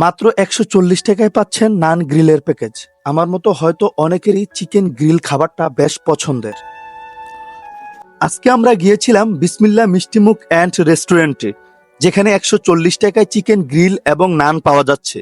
মাত্র ১৪০ টাকায় পাচ্ছেন নান গ্রিলের প্যাকেজ। আমার মতো হয়তো অনেকেরই চিকেন গ্রিল খাবারটা বেশ পছন্দের। আজকে আমরা গিয়েছিলাম বিসমিল্লাহ মিষ্টিমুখ অ্যান্ড রেস্টুরেন্টে, যেখানে ১৪০ টাকায় চিকেন গ্রিল এবং নান পাওয়া যাচ্ছে।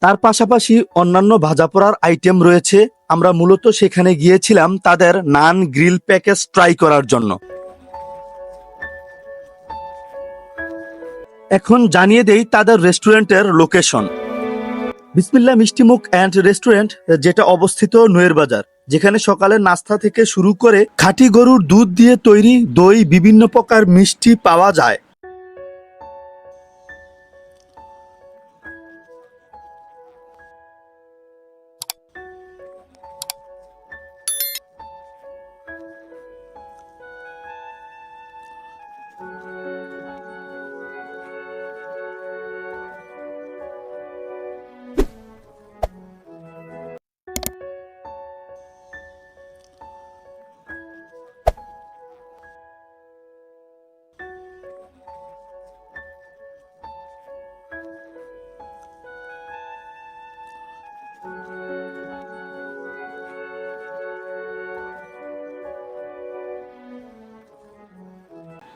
তার পাশাপাশি অন্যান্য ভাজা পোড়ার আইটেম রয়েছে। আমরা মূলত সেখানে গিয়েছিলাম তাদের নান গ্রিল প্যাকেজ ট্রাই করার জন্য। এখন জানিয়ে দেই তাদের রেস্টুরেন্টের লোকেশন। বিসমিল্লাহ মিষ্টিমুখ অ্যান্ড রেস্টুরেন্ট, যেটা অবস্থিত নুয়ের বাজার, যেখানে সকালের নাস্তা থেকে শুরু করে খাঁটি গরুর দুধ দিয়ে তৈরি দই, বিভিন্ন প্রকার মিষ্টি পাওয়া যায়।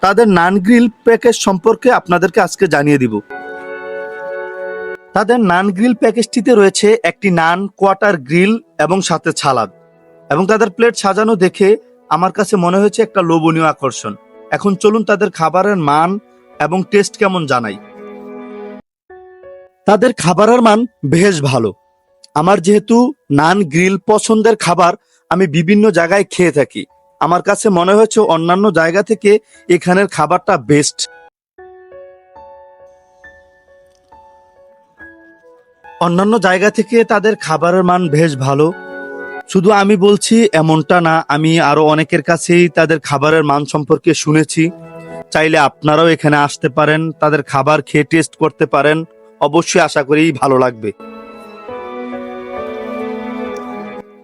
তাদের নান গ্রিল প্যাকেজ সম্পর্কে আপনাদেরকে আজকে জানিয়ে দিব। তাদের নান গ্রিল প্যাকেজটিতে রয়েছে একটি নান, কোয়ার্টার গ্রিল এবং সাথে সালাদ, এবং তাদের প্লেট সাজানো দেখে আমার কাছে মনে হয়েছে একটা লোভনীয় আকর্ষণ। এখন চলুন তাদের খাবারের মান এবং টেস্ট কেমন জানাই। তাদের খাবারের মান বেশ ভালো। আমার যেহেতু নান গ্রিল পছন্দের খাবার, আমি বিভিন্ন জায়গায় খেয়ে থাকি। আমার কাছে মনে হয়েছে অন্যান্য জায়গা থেকে এখানের খাবারটা বেস্ট। অন্যান্য জায়গা থেকে তাদের খাবারের মান বেশ ভালো। শুধু আমি বলছি এমনটা না, আমি আরো অনেকের কাছেই তাদের খাবারের মান সম্পর্কে শুনেছি। চাইলে আপনারাও এখানে আসতে পারেন, তাদের খাবার খেয়ে টেস্ট করতে পারেন। অবশ্যই আশা করি ভালো লাগবে।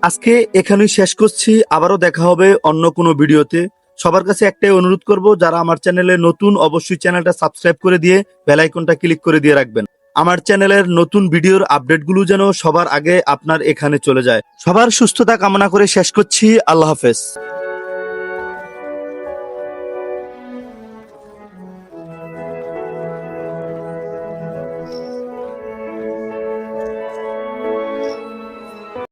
আজকে এখানেই শেষ করছি, আবারও দেখা হবে অন্য কোনো ভিডিওতে। সবার কাছে একটাই অনুরোধ করব, যারা আমার চ্যানেলে নতুন অবশ্যই চ্যানেলটা সাবস্ক্রাইব করে দিয়ে বেল আইকনটা ক্লিক করে দিয়ে রাখবেন। আমার চ্যানেলের নতুন ভিডিওর আপডেটগুলো যেন সবার আগে আপনার এখানে চলে যায়। সবার সুস্থতা কামনা করে শেষ করছি। আল্লাহ হাফেজ।